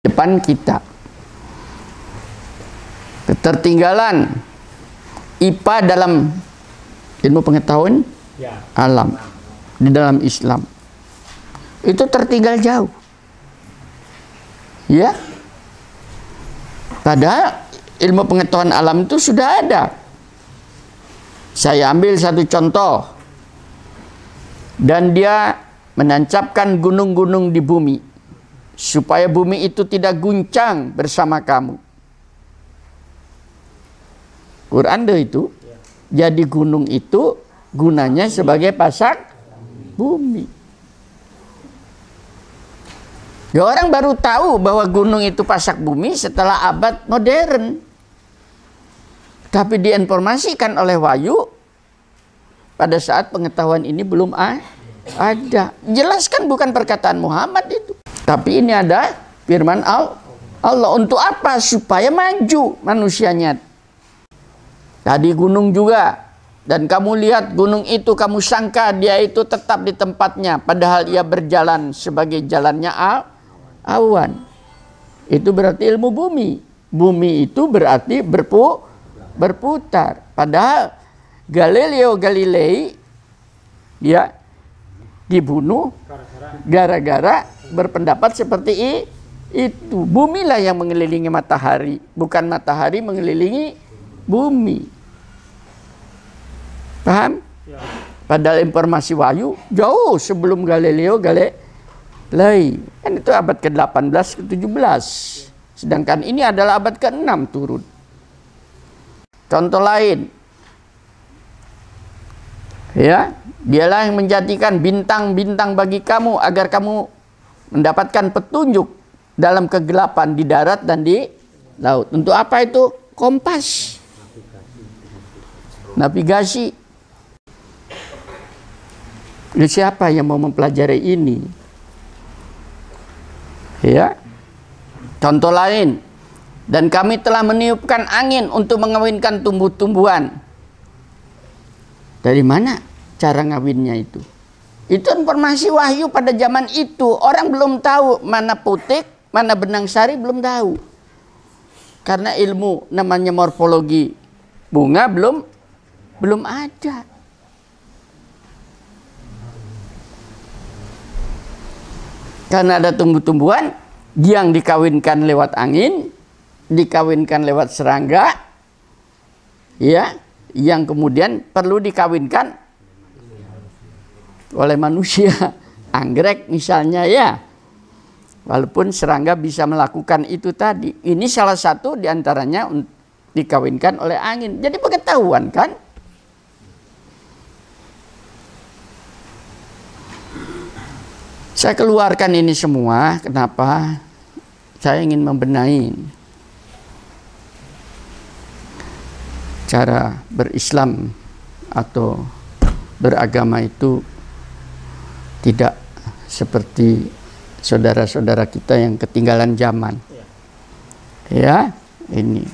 depan kita. Ketertinggalan IPA dalam ilmu pengetahuan alam di dalam Islam itu tertinggal jauh, ya. Padahal ilmu pengetahuan alam itu sudah ada. Saya ambil satu contoh, dan dia menancapkan gunung-gunung di bumi supaya bumi itu tidak guncang bersama kamu. Quran itu. Jadi gunung itu gunanya sebagai pasak bumi. Ya, orang baru tahu bahwa gunung itu pasak bumi setelah abad modern. Tapi diinformasikan oleh wahyu pada saat pengetahuan ini belum ada. Jelas kan bukan perkataan Muhammad itu. Tapi ini ada firman Allah. Untuk apa? Supaya maju manusianya. Tadi gunung juga. Dan kamu lihat gunung itu, kamu sangka dia itu tetap di tempatnya. Padahal ia berjalan sebagai jalannya awan. Itu berarti ilmu bumi. Bumi itu berarti berputar. Padahal Galileo Galilei dia dibunuh gara-gara berpendapat seperti itu. Bumi lah yang mengelilingi matahari, bukan matahari mengelilingi bumi. Paham? Padahal informasi wahyu jauh sebelum Galileo Galilei. Kan itu abad ke-18 ke-17. Sedangkan ini adalah abad ke-6 turun. Contoh lain. Ya, dialah yang menjadikan bintang-bintang bagi kamu agar kamu mendapatkan petunjuk dalam kegelapan di darat dan di laut. Untuk apa itu? Kompas. Navigasi. Siapa yang mau mempelajari ini? Ya. Contoh lain. Dan kami telah meniupkan angin untuk mengawinkan tumbuh-tumbuhan. Dari mana cara ngawinnya itu? Itu informasi wahyu pada zaman itu. Orang belum tahu mana putik, mana benang sari, belum tahu. Karena ilmu namanya morfologi bunga belum ada. Karena ada tumbuh-tumbuhan yang dikawinkan lewat angin, dikawinkan lewat serangga, ya, yang kemudian perlu dikawinkan oleh manusia. Anggrek misalnya, ya. Walaupun serangga bisa melakukan itu tadi. Ini salah satu diantaranya dikawinkan oleh angin. Jadi pengetahuan kan. Saya keluarkan ini semua. Kenapa? Saya ingin membenahi cara berislam atau beragama itu tidak seperti saudara-saudara kita yang ketinggalan zaman. Ya, ini.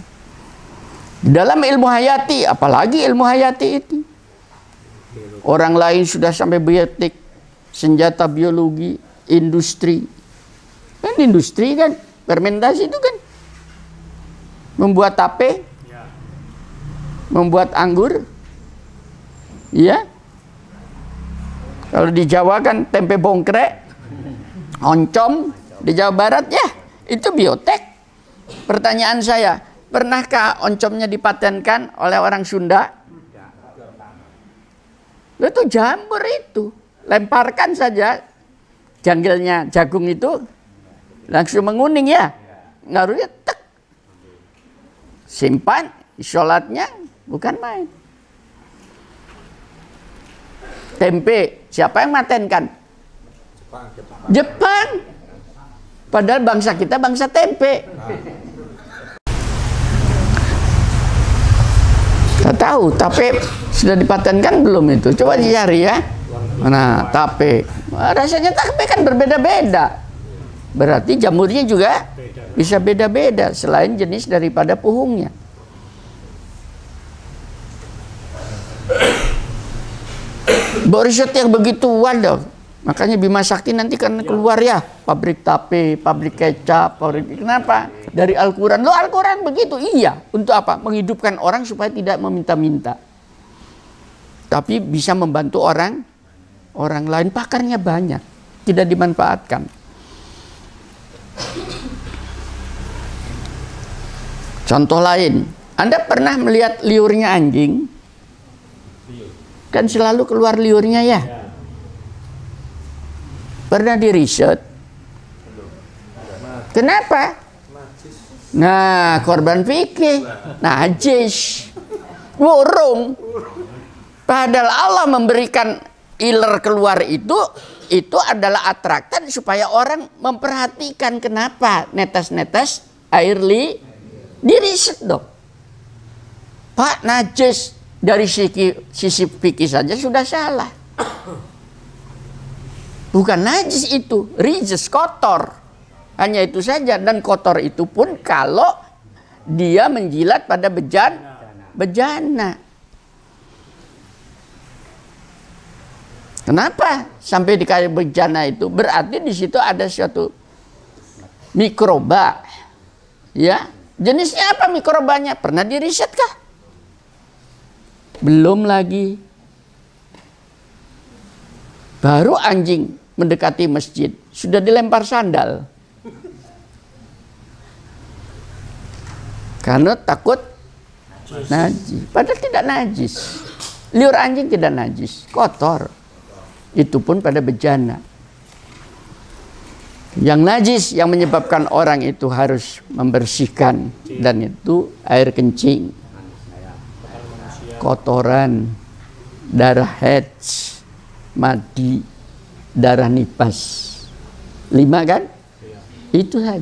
Dalam ilmu hayati, apalagi ilmu hayati itu. Orang lain sudah sampai biotik, senjata biologi, industri. Kan industri kan, fermentasi itu kan. Membuat tape, membuat anggur. Ya. Kalau di Jawa kan tempe bongkrek, oncom, di Jawa Barat ya, itu biotek. Pertanyaan saya, pernahkah oncomnya dipatenkan oleh orang Sunda? Itu jamur itu. Lemparkan saja janggilnya jagung itu langsung menguning ya. Ngaruhnya tek. Simpan, isolatnya bukan main. Tempe, siapa yang matenkan? Jepang. Padahal bangsa kita bangsa tempe. Kita tahu, tape sudah dipatenkan belum itu? Coba dicari ya. Nah, tape. Rasanya tape kan berbeda-beda. Berarti jamurnya juga bisa beda-beda selain jenis daripada puhungnya. Riset yang begitu waduh, Makanya Bima Sakti nanti kan keluar ya, pabrik tape, pabrik kecap, kenapa? Dari Al-Quran. Loh, Al-Quran begitu? Iya. Untuk apa? Menghidupkan orang supaya tidak meminta-minta. Tapi bisa membantu orang lain. Pakarnya banyak, tidak dimanfaatkan. Contoh lain, Anda pernah melihat liurnya anjing? Kan selalu keluar liurnya ya. Pernah di riset? Kenapa? Nah, korban fikih, najis, burung. Padahal Allah memberikan iler keluar itu adalah atraktan supaya orang memperhatikan kenapa netes-netes air di riset dong. Pak, najis dari sisi fikih saja sudah salah. Bukan najis itu, rijis, kotor. Hanya itu saja. Dan kotor itu pun kalau dia menjilat pada bejana. Kenapa sampai dikali bejana itu? Berarti di situ ada suatu mikroba. Ya, jenisnya apa mikrobanya? Pernah diriset kah? Belum lagi. Baru anjing mendekati masjid, sudah dilempar sandal. Karena takut najis. Padahal tidak najis. Liur anjing tidak najis, kotor. Itu pun pada bejana. Yang najis yang menyebabkan orang itu harus membersihkan, dan itu air kencing, kotoran, darah haid, madi, darah nifas. 5 kan? Itu saja.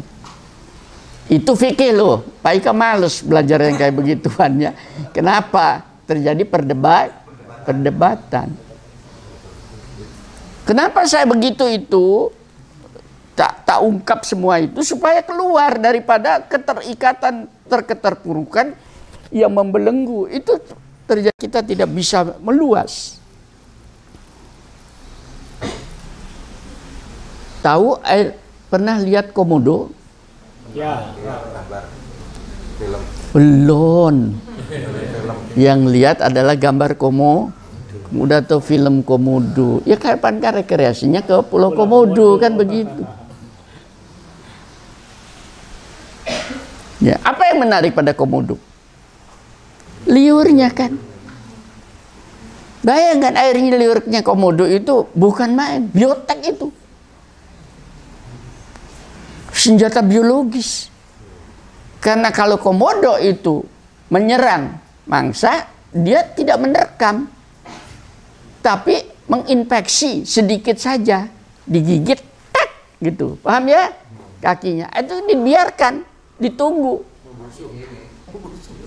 Itu fikih loh. Pak Ika males belajar yang kayak begituannya. Kenapa? Terjadi perdebatan. Kenapa saya begitu itu? Tak ungkap semua itu supaya keluar daripada keterikatan, terketerpurukan yang membelenggu. Itu terjadi, kita tidak bisa meluas. Tahu pernah lihat komodo? Ya. Film. Belum. Yang lihat adalah gambar Komodo atau film Komodo. Ya kapan rekreasinya ke Pulau Komodo kan begitu. Ya, apa yang menarik pada Komodo? Liurnya kan. Bayangkan airnya liurnya Komodo itu bukan main, biotek itu. Senjata biologis. Karena kalau komodo itu menyerang mangsa, dia tidak menerkam, tapi menginfeksi sedikit saja, digigit, tak, gitu, paham ya? Kakinya itu dibiarkan, ditunggu.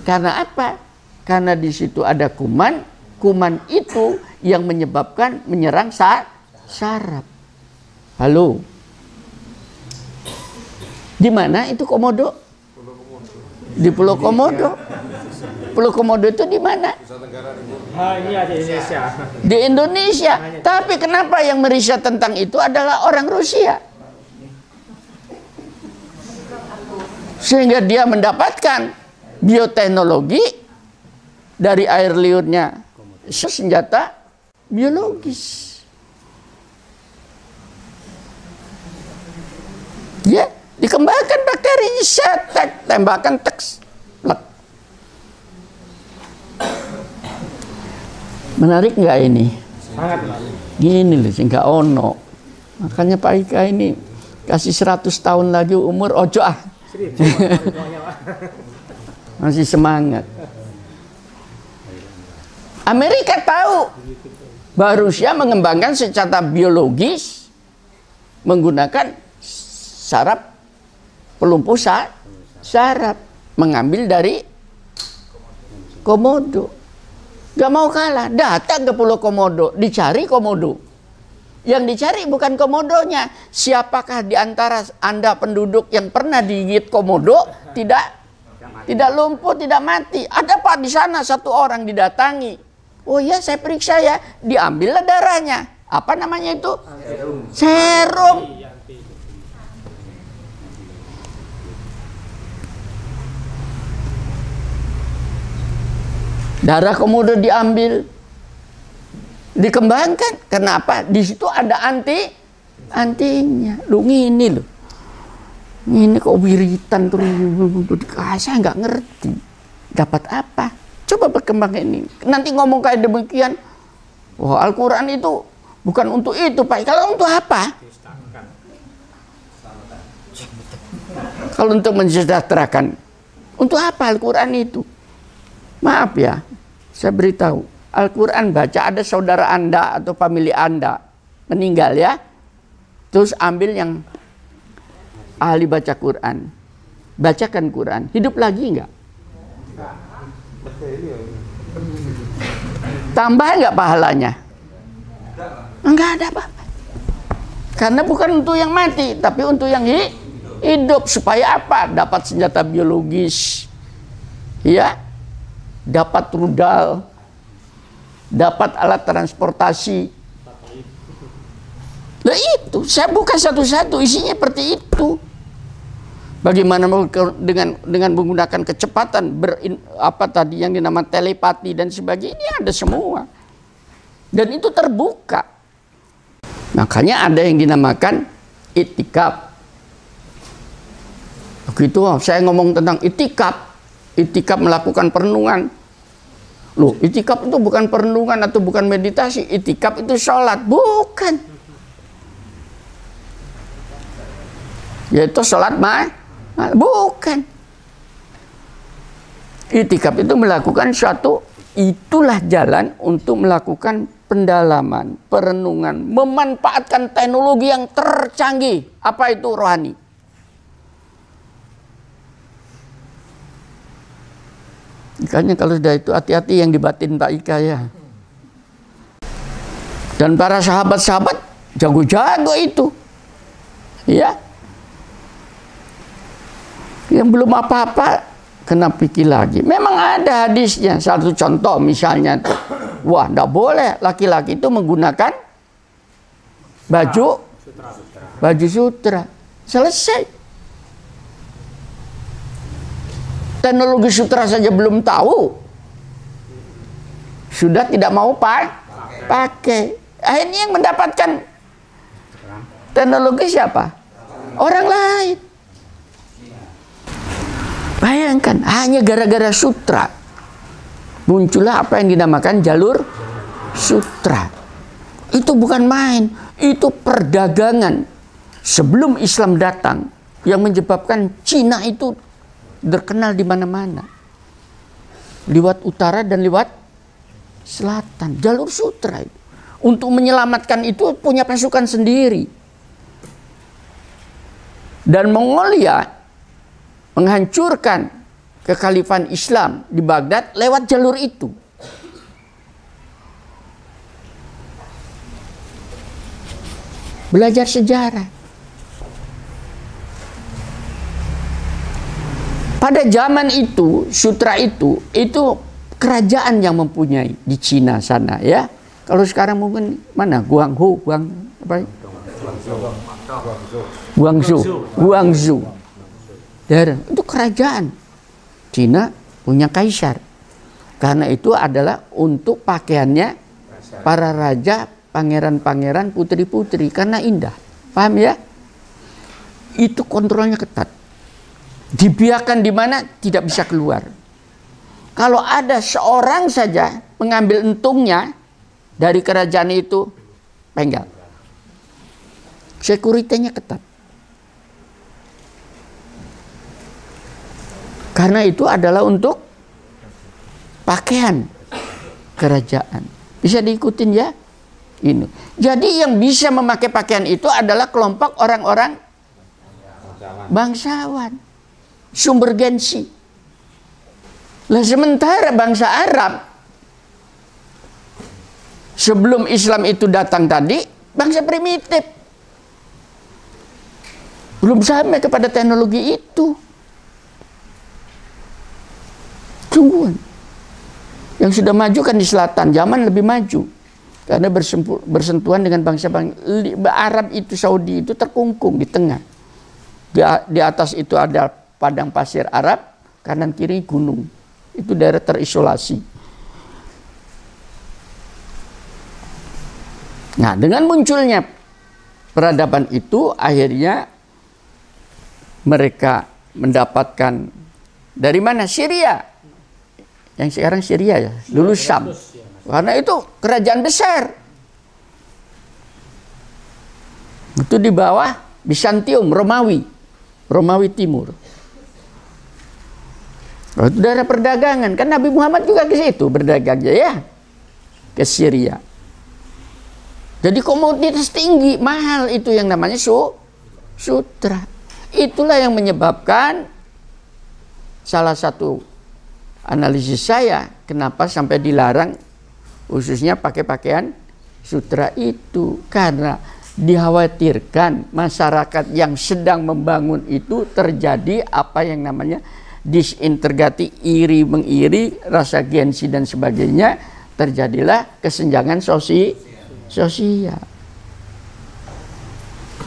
Karena apa? Karena di situ ada kuman itu yang menyebabkan menyerang saraf. Halo. Di mana itu komodo? Di Pulau Komodo. Pulau Komodo itu di mana? Ini ada di Indonesia. Di Indonesia. Tapi kenapa yang meriset tentang itu adalah orang Rusia? Sehingga dia mendapatkan bioteknologi dari air liurnya, senjata biologis. Ya, dikembangkan bakterinya, tembakan teks. Menarik nggak ini? Sangat menarik. Gini loh, sehingga ono. Makanya Pak Ika ini kasih 100 tahun lagi umur, ojo ah. Masih semangat. Amerika tahu bahwa Rusia mengembangkan secara biologis menggunakan saraf pelumpuh saraf, mengambil dari Komodo. Gak mau kalah, datang ke Pulau Komodo, dicari Komodo. Yang dicari bukan komodonya. Siapakah di antara Anda penduduk yang pernah digigit komodo tidak lumpuh, tidak mati? Ada Pak di sana, satu orang didatangi. Oh ya, saya periksa ya. Diambillah darahnya. Apa namanya itu? Serum. Darah kemudian diambil, dikembangkan. Kenapa? Di situ ada antinya. Lu ngini loh. Ini kok wiritan terus. Saya nggak ngerti. Dapat apa? Coba berkembang ini. Nanti ngomong kayak demikian. Wah, Al-Quran itu bukan untuk itu, Pak. Kalau untuk apa? Kalau untuk mensejahterakan. Untuk apa Al-Quran itu? Maaf ya, saya beritahu. Al-Quran baca, ada saudara Anda atau famili Anda meninggal ya. Terus ambil yang ahli baca Quran. Bacakan Quran. Hidup lagi enggak? Tambah enggak pahalanya? Enggak ada apa-apa. Karena bukan untuk yang mati, tapi untuk yang hidup. Supaya apa? Dapat senjata biologis. Ya. Dapat rudal. Dapat alat transportasi. Lah itu, saya buka satu-satu, isinya seperti itu. Bagaimana dengan menggunakan kecepatan apa tadi yang dinamakan telepati dan sebagainya, ada semua. Dan itu terbuka. Makanya ada yang dinamakan itikaf. Begitu saya ngomong tentang itikaf. Itikaf melakukan perenungan. Loh, itikaf itu bukan perenungan atau bukan meditasi. Itikaf itu sholat, bukan. Yaitu sholat bukan. Itikaf itu melakukan suatu, itulah jalan untuk melakukan pendalaman, perenungan, memanfaatkan teknologi yang tercanggih. Apa itu rohani? Makanya kalau sudah itu hati-hati yang dibatin Pak Ika ya. Dan para sahabat-sahabat jago-jago itu. Ya. Yang belum apa-apa kena pikir lagi. Memang ada hadisnya. Satu contoh misalnya tuh. Wah, enggak boleh laki-laki itu menggunakan baju sutra. Selesai. Teknologi sutra saja belum tahu, sudah tidak mau pakai. Akhirnya yang mendapatkan teknologi siapa? Orang lain. Bayangkan, hanya gara-gara sutra muncullah apa yang dinamakan jalur sutra. Itu bukan main, itu perdagangan sebelum Islam datang yang menyebabkan Cina itu terkenal di mana-mana. Lewat utara dan lewat selatan. Jalur sutra itu. Untuk menyelamatkan itu punya pasukan sendiri. Dan Mongolia menghancurkan kekhalifahan Islam di Baghdad lewat jalur itu. Belajar sejarah. Pada zaman itu, sutra itu kerajaan yang mempunyai di Cina sana ya. Kalau sekarang mungkin mana? Guangzhou. Itu kerajaan. Cina punya kaisar. Karena itu adalah untuk pakaiannya para raja, pangeran-pangeran, putri-putri karena indah. Paham ya? Itu kontrolnya ketat. Dibiarkan di mana tidak bisa keluar. Kalau ada seorang saja mengambil entungnya dari kerajaan itu, penggal. Sekuritinya ketat. Karena itu adalah untuk pakaian kerajaan. Bisa diikutin ya? Ini. Jadi yang bisa memakai pakaian itu adalah kelompok orang-orang bangsawan. Sumber gengsi. Lah sementara bangsa Arab sebelum Islam itu datang tadi bangsa primitif. Belum sampai kepada teknologi itu. Sungguhan. Yang sudah maju kan di selatan, zaman lebih maju. Karena bersentuhan dengan bangsa-bangsa Arab itu, Saudi itu terkungkung di tengah. Di atas itu ada padang pasir Arab, kanan kiri gunung. Itu daerah terisolasi. Nah, dengan munculnya peradaban itu, akhirnya mereka mendapatkan dari mana? Syria. Yang sekarang Syria ya, dulu Syam. Karena itu kerajaan besar. Itu di bawah Bizantium, Romawi Timur. Itu daerah perdagangan. Kan Nabi Muhammad juga ke situ berdagangnya ya. Ke Syria. Jadi komoditas tinggi, mahal itu yang namanya sutra. Itulah yang menyebabkan salah satu analisis saya kenapa sampai dilarang khususnya pakai pakaian sutra itu, karena dikhawatirkan masyarakat yang sedang membangun itu terjadi apa yang namanya disintegrasi, iri mengiri, rasa gengsi dan sebagainya, terjadilah kesenjangan sosial.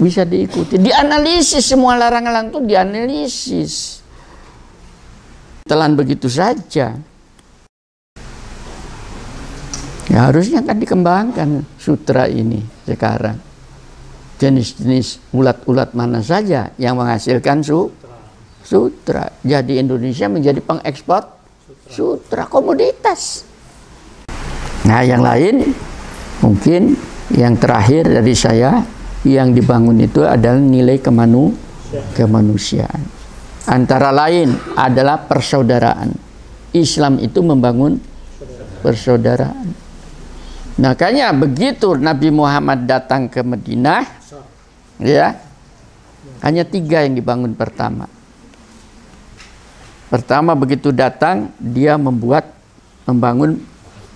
Bisa diikuti, dianalisis, semua larangan itu dianalisis. Telan begitu saja. Ya harusnya kan dikembangkan sutra ini sekarang. Jenis-jenis ulat-ulat mana saja yang menghasilkan sutra. Jadi Indonesia menjadi pengekspor sutra, komoditas. Nah yang lain mungkin yang terakhir dari saya, yang dibangun itu adalah nilai kemanusiaan. Antara lain adalah persaudaraan. Islam itu membangun persaudaraan. Makanya begitu Nabi Muhammad datang ke Madinah, ya, hanya 3 yang dibangun pertama. Pertama begitu datang, dia membangun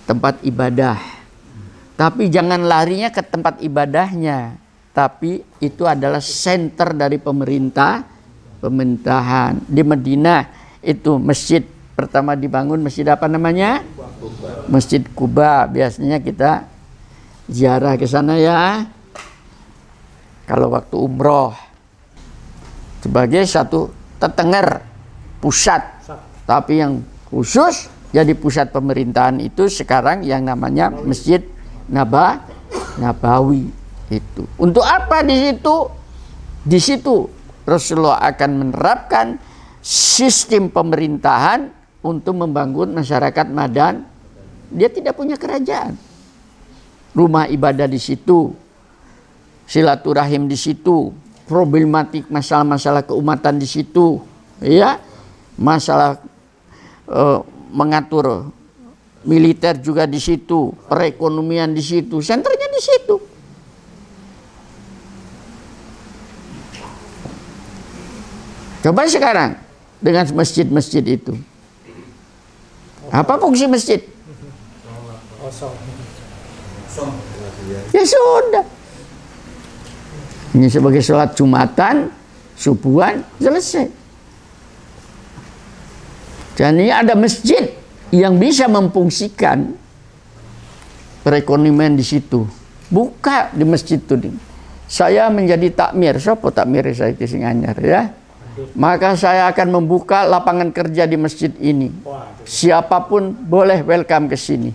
tempat ibadah. Tapi jangan larinya ke tempat ibadahnya, tapi itu adalah center dari pemerintahan. Di Madinah itu masjid pertama dibangun, masjid apa namanya? Masjid Kuba. Biasanya kita ziarah ke sana ya, kalau waktu umroh, sebagai satu tetenger pusat. Tapi yang khusus jadi pusat pemerintahan itu sekarang yang namanya Masjid Nabawi itu. Untuk apa di situ? Di situ Rasulullah akan menerapkan sistem pemerintahan untuk membangun masyarakat Madan. Dia tidak punya kerajaan. Rumah ibadah di situ, silaturahim di situ, problematik masalah-masalah keumatan di situ, ya, masalah mengatur militer juga di situ, perekonomian di situ, senternya di situ. Coba sekarang dengan masjid-masjid itu, apa fungsi masjid? Ya sudah, ini sebagai sholat Jumatan, subuhan, selesai. Jadi ada masjid yang bisa memfungsikan perekonomian di situ. Buka di masjid itu. Saya menjadi takmir, siapa takmir saya di Singanyar ya. Maka saya akan membuka lapangan kerja di masjid ini. Siapapun boleh welcome ke sini.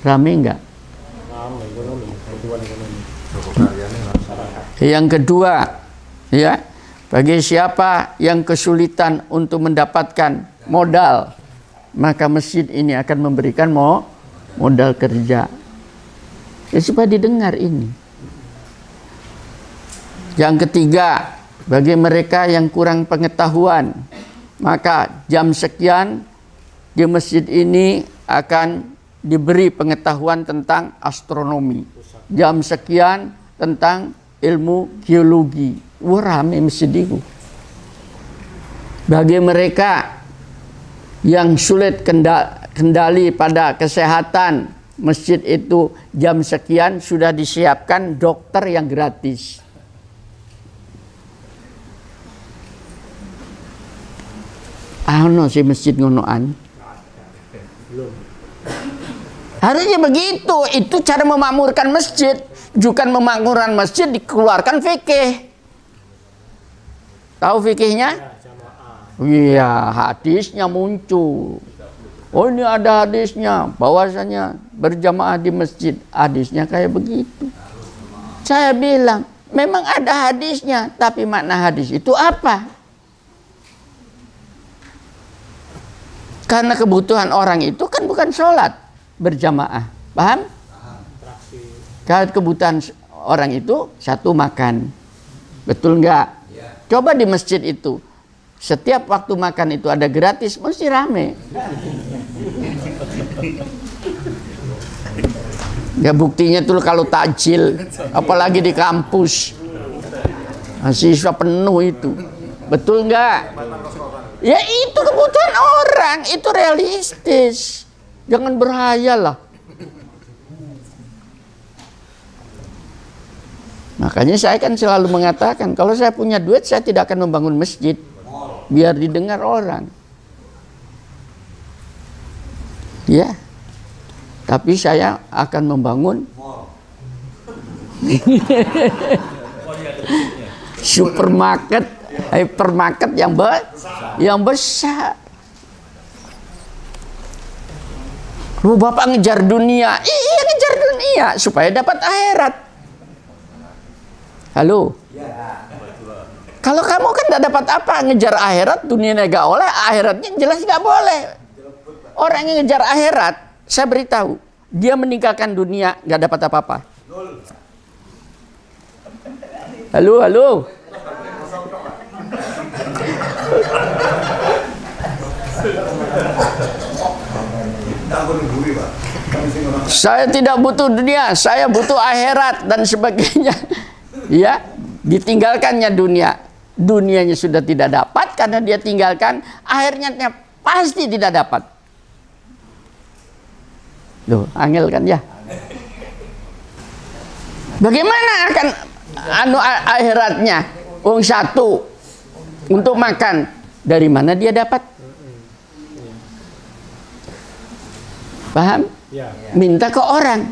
Rame enggak? Yang kedua, ya, bagi siapa yang kesulitan untuk mendapatkan modal, maka masjid ini akan memberikan modal kerja. Ya, supaya didengar ini. Yang ketiga, bagi mereka yang kurang pengetahuan, maka jam sekian di masjid ini akan diberi pengetahuan tentang astronomi. Jam sekian tentang ilmu geologi. Wah, rame masjid itu. Bagi mereka yang sulit kendali pada kesehatan, masjid itu jam sekian sudah disiapkan dokter yang gratis. Ano si masjid ngonoan? Harusnya begitu. Itu cara memakmurkan masjid. Bukan memakmurkan masjid dikeluarkan fikih. Tahu fikihnya? Iya, hadisnya muncul. Oh, ini ada hadisnya, bahwasanya berjamaah di masjid. Hadisnya kayak begitu. Saya bilang, memang ada hadisnya, tapi makna hadis itu apa? Karena kebutuhan orang itu kan bukan sholat berjamaah. Paham? Kalau kebutuhan orang itu satu makan. Betul enggak? Coba di masjid itu. Setiap waktu makan itu ada gratis, mesti rame. Ya buktinya tuh kalau takjil, apalagi di kampus, mahasiswa penuh itu. Betul enggak? Ya itu kebutuhan orang, itu realistis. Jangan berhayal lah. Makanya saya kan selalu mengatakan, kalau saya punya duit, saya tidak akan membangun masjid biar didengar orang. Ya. Tapi saya akan membangun supermarket, hypermarket yang besar. Lu Bapak ngejar dunia. Iya, ngejar dunia supaya dapat akhirat. Halo. Kalau kamu kan tidak dapat apa, ngejar akhirat, dunianya gak oleh, akhiratnya jelas gak boleh. Orang yang ngejar akhirat, saya beritahu, dia meninggalkan dunia gak dapat apa-apa. Halo, halo. Saya tidak butuh dunia, saya butuh akhirat dan sebagainya. Ya, ditinggalkannya dunia. Dunianya sudah tidak dapat karena dia tinggalkan, akhirnya pasti tidak dapat. Loh, angel kan ya? Bagaimana akan akhiratnya? Wong satu untuk makan, dari mana dia dapat? Paham? Minta ke orang.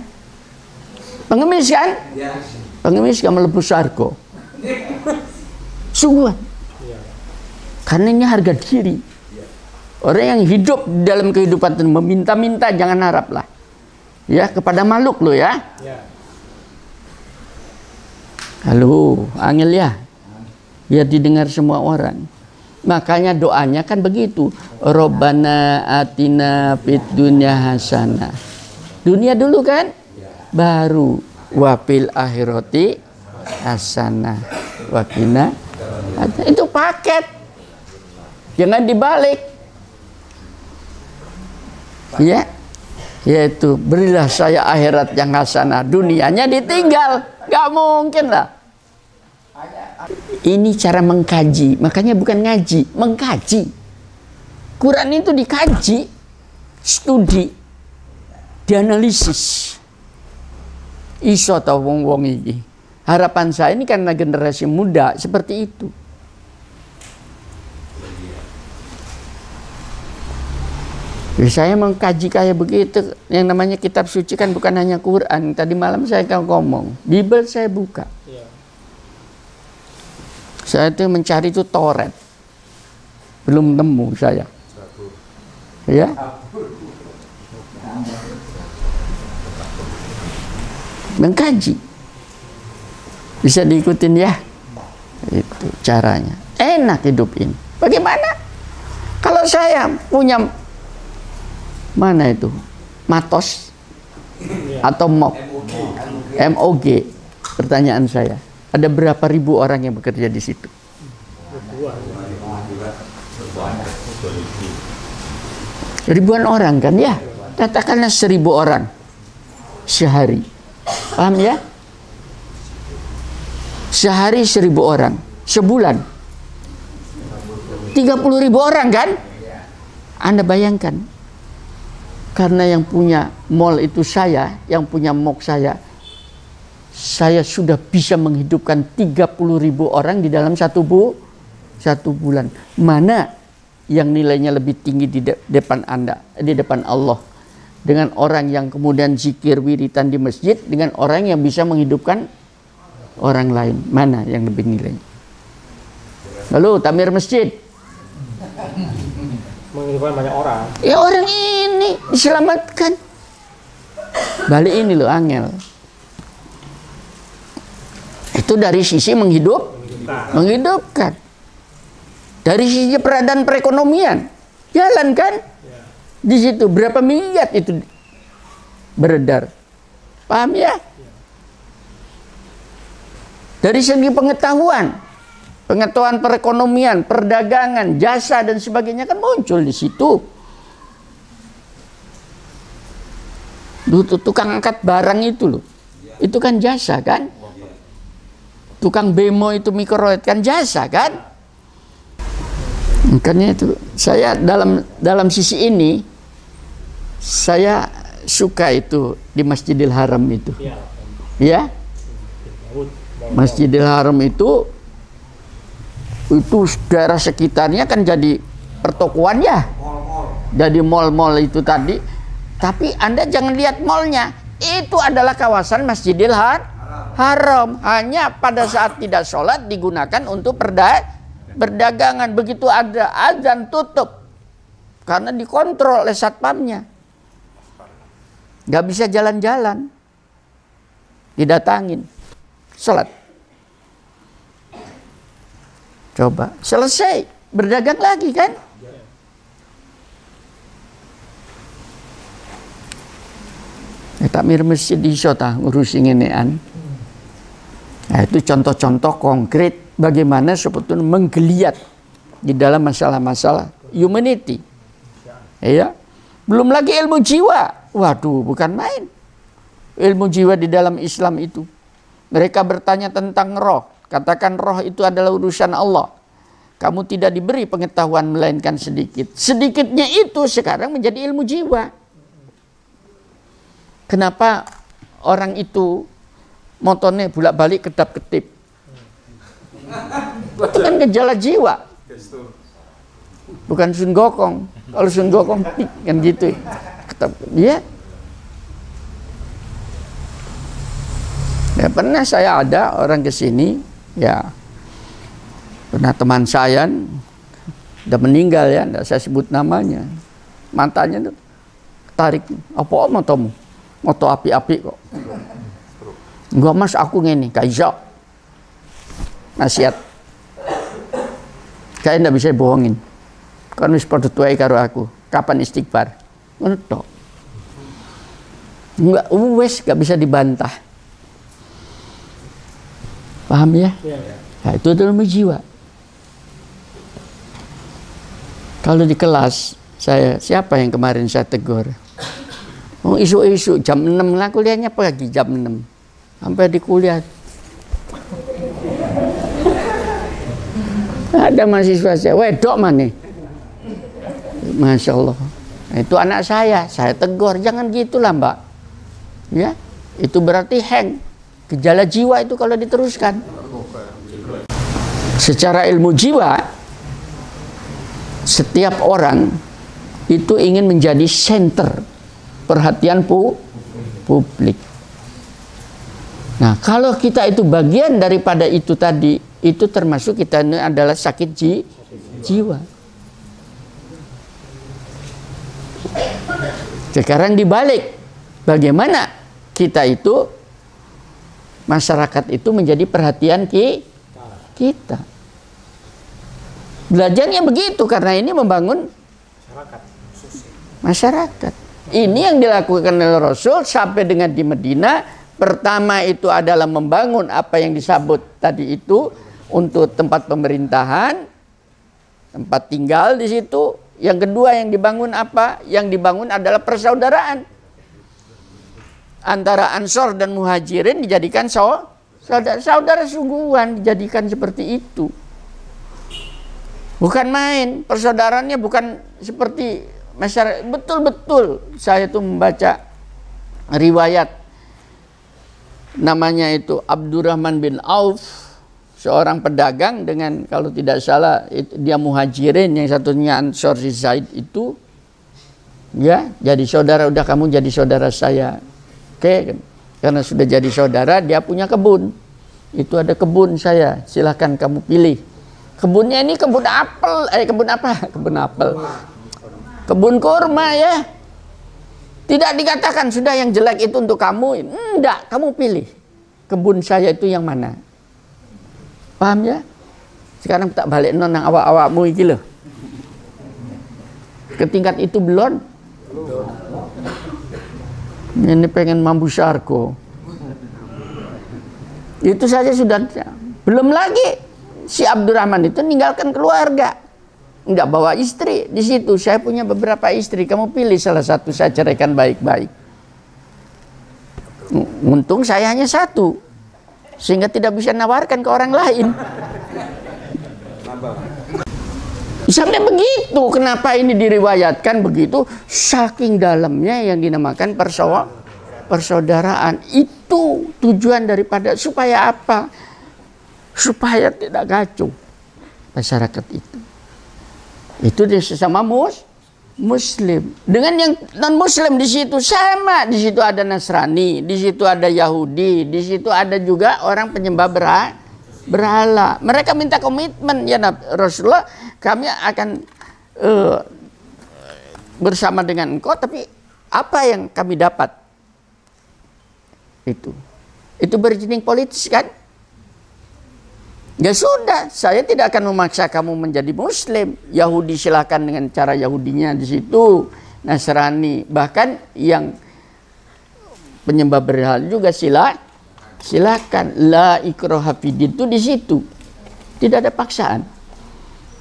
Pengemis kan? Pengemis gak melebu surga. Sungguh. Karena ini harga diri. Orang yang hidup dalam kehidupan itu meminta-minta, jangan haraplah. Ya, kepada makhluk lo ya. Halo, angel ya. Biar didengar semua orang. Makanya doanya kan begitu. Robbana atina fid dunya hasanah. Dunia dulu kan? Baru wafil akhirati hasanah wakina. Itu paket. Jangan dibalik. Ya. Yaitu berilah saya akhirat yang hasanah, dunianya ditinggal. Gak mungkin lah. Ini cara mengkaji. Makanya bukan ngaji, mengkaji. Quran itu dikaji, studi, dianalisis. Iso tau wong-wong ini. Harapan saya ini karena generasi muda seperti itu. Saya mengkaji kayak begitu. Yang namanya kitab suci kan bukan hanya Quran. Tadi malam saya kan ngomong, Bible saya buka. Saya itu mencari itu Taurat. Belum nemu saya. Ya. Mengkaji. Bisa diikutin ya. Itu caranya. Enak hidup ini. Bagaimana? Kalau saya punya mana itu? Matos atau MOG. Pertanyaan saya. Ada berapa ribu orang yang bekerja di situ? Ribuan orang kan ya? Katakanlah 1000 orang sehari. Paham ya? Sehari 1000 orang. Sebulan 30.000 orang kan? Anda bayangkan. Karena yang punya mall itu saya, yang punya mok saya sudah bisa menghidupkan 30.000 orang di dalam satu bulan. Mana yang nilainya lebih tinggi di depan Anda, di depan Allah? dengan orang yang kemudian zikir wiritan di masjid dengan orang yang bisa menghidupkan orang lain? Mana yang lebih nilai? Lalu takmir masjid menghidupkan banyak orang. Ya orang ini diselamatkan. Balik ini loh angel. Itu dari sisi menghidupkan. Dari sisi peradaan perekonomian, jalan kan? Di situ berapa miliar itu beredar. Paham ya? Dari segi pengetahuan perekonomian, perdagangan, jasa dan sebagainya kan muncul di situ. Tukang angkat barang itu loh, itu kan jasa kan? Tukang bemo itu mikrolet kan jasa kan? Makanya itu saya dalam sisi ini saya suka itu di Masjidil Haram itu, ya. Masjidil Haram itu daerah sekitarnya kan jadi pertokoan ya, jadi mal-mal itu tadi. Tapi Anda jangan lihat malnya, itu adalah kawasan Masjidil Haram. Hanya pada saat tidak sholat digunakan untuk perdagangan. Begitu ada azan tutup, karena dikontrol oleh satpamnya, nggak bisa jalan-jalan, didatangin, sholat. Coba selesai berdagang lagi kan? Takmir masjid di Sota ngurusi ngenean. Nah, itu contoh-contoh konkret bagaimana sebetulnya menggeliat di dalam masalah-masalah humanity. Ya. Belum lagi ilmu jiwa. Waduh, bukan main. Ilmu jiwa di dalam Islam itu. Mereka bertanya tentang roh. Katakan roh itu adalah urusan Allah. Kamu tidak diberi pengetahuan melainkan sedikit. Sedikitnya itu sekarang menjadi ilmu jiwa. Kenapa orang itu motornya bolak-balik kedap-kedip? Itu kan gejala jiwa. Bukan Sun Gokong. Kalau Sun Gokong kan gitu. Ya. Ya, pernah saya ada orang ke sini, ya. Pernah teman saya udah meninggal ya, enggak saya sebut namanya. Matanya tuh tarik, apa motomu? Moto api-api kok. Enggak mas, aku ngene, kaisa. Nasihat. Kayak ndak bisa bohongin. Kan wis padha tuae karo aku. Kapan istighfar? Ngono tok. Enggak, wis gak bisa dibantah. Paham ya? Nah, itu dalam jiwa. Kalau di kelas saya, siapa yang kemarin saya tegur? Oh, isu-isu jam 6 lah kuliahnya, pagi jam 6 sampai di kuliah ada mahasiswa saya, wedok mana? Masya Allah, itu anak saya tegur, jangan gitulah mbak ya, itu berarti hang, gejala jiwa itu kalau diteruskan. Secara ilmu jiwa, setiap orang itu ingin menjadi center perhatian publik. Nah, kalau kita itu bagian daripada itu tadi, itu termasuk kita ini adalah sakit jiwa. Sekarang dibalik, bagaimana kita itu, masyarakat itu menjadi perhatian kita. Belajarnya begitu, karena ini membangun masyarakat. Ini yang dilakukan oleh Rasul sampai dengan di Madinah. Pertama itu adalah membangun apa yang disebut tadi itu untuk tempat pemerintahan, tempat tinggal di situ. Yang kedua yang dibangun apa? Yang dibangun adalah persaudaraan antara Ansor dan Muhajirin, dijadikan saudara sungguhan, dijadikan seperti itu. Bukan main, persaudaraannya bukan seperti masyarakat. Betul-betul saya tuh membaca riwayat, namanya itu Abdurrahman bin Auf, seorang pedagang dengan, kalau tidak salah dia Muhajirin, yang satunya Ansor si Zaid itu. Ya, jadi saudara, udah kamu jadi saudara saya. Oke, karena sudah jadi saudara, dia punya kebun. Itu ada kebun saya, silahkan kamu pilih. Kebunnya ini kebun apel, kebun apa? Kebun apel. Kebun kurma ya. Tidak dikatakan sudah yang jelek itu untuk kamu. Enggak, kamu pilih. Kebun saya itu yang mana? Paham ya? Sekarang tak balik nang awak-awakmu iki lho. Ke tingkat itu belum? Ini pengen mampu syarko. Itu saja sudah. Belum lagi si Abdurrahman itu meninggalkan keluarga, nggak bawa istri. Di situ saya punya beberapa istri, kamu pilih salah satu, saya ceraikan baik-baik. Untung saya hanya satu, sehingga tidak bisa nawarkan ke orang lain. Sampai begitu, kenapa ini diriwayatkan begitu? Saking dalamnya yang dinamakan persaudaraan. Itu tujuan daripada, supaya apa? Supaya tidak kacau masyarakat itu. Itu dia sesama Muslim. Dengan yang non Muslim di situ sama. Di situ ada Nasrani, di situ ada Yahudi, di situ ada juga orang penyembah berhala. Mereka minta komitmen, ya Rasulullah, kami akan bersama dengan engkau, tapi apa yang kami dapat? Itu berjenis politis kan? Ya sudah, saya tidak akan memaksa kamu menjadi Muslim. Yahudi silakan dengan cara Yahudinya di situ, Nasrani, bahkan yang penyembah berhala juga silakan. La ikraha fiddin, itu di situ. Tidak ada paksaan.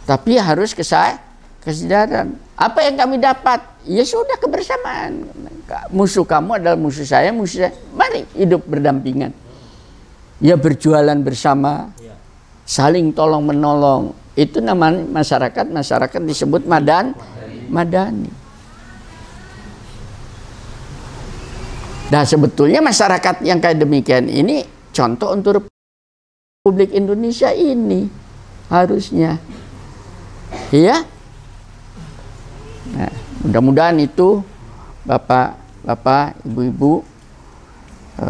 Tapi harus kesadaran. Apa yang kami dapat? Ya sudah, kebersamaan. Musuh kamu adalah musuh saya, Mari hidup berdampingan. Ya berjualan bersama, saling tolong menolong. Itu namanya masyarakat disebut madani. Nah, sebetulnya masyarakat yang kayak demikian ini contoh untuk Republik Indonesia ini harusnya. Iya. Nah, mudah-mudahan itu Bapak, Ibu-ibu,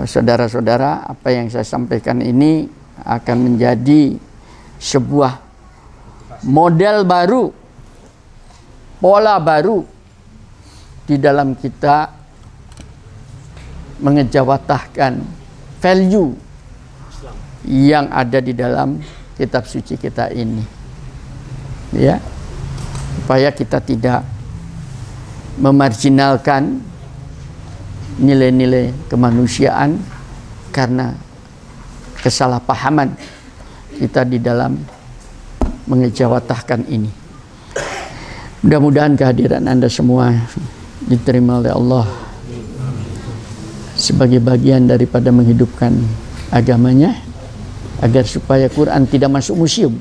saudara-saudara, apa yang saya sampaikan ini akan menjadi sebuah model baru, pola baru di dalam kita mengejawantahkan value yang ada di dalam kitab suci kita ini, ya, supaya kita tidak memarginalkan nilai-nilai kemanusiaan karena kesalahpahaman kita di dalam mengejawantahkan ini. Mudah-mudahan kehadiran Anda semua diterima oleh Allah sebagai bagian daripada menghidupkan agamanya, agar supaya Quran tidak masuk museum.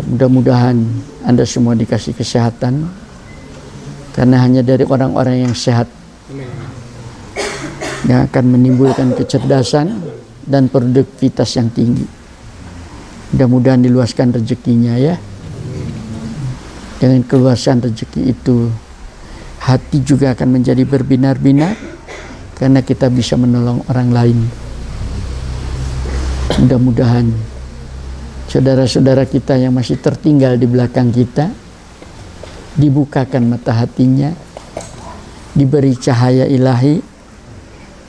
Mudah-mudahan Anda semua dikasih kesehatan, karena hanya dari orang-orang yang sehat yang akan menimbulkan kecerdasan dan produktivitas yang tinggi. Mudah-mudahan diluaskan rezekinya ya. Dengan keluasan rezeki itu, hati juga akan menjadi berbinar-binar, karena kita bisa menolong orang lain. Mudah-mudahan saudara-saudara kita yang masih tertinggal di belakang kita dibukakan mata hatinya, diberi cahaya ilahi,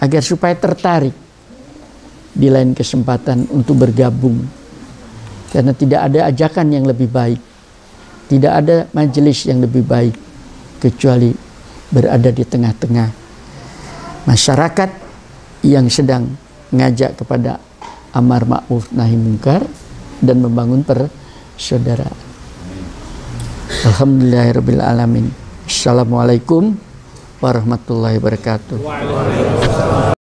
agar supaya tertarik di lain kesempatan untuk bergabung. Karena tidak ada ajakan yang lebih baik, tidak ada majelis yang lebih baik kecuali berada di tengah-tengah masyarakat yang sedang mengajak kepada amar ma'ruf nahi munkar dan membangun persaudaraan. Alhamdulillahirabbil alamin. Assalamualaikum warahmatullahi wabarakatuh.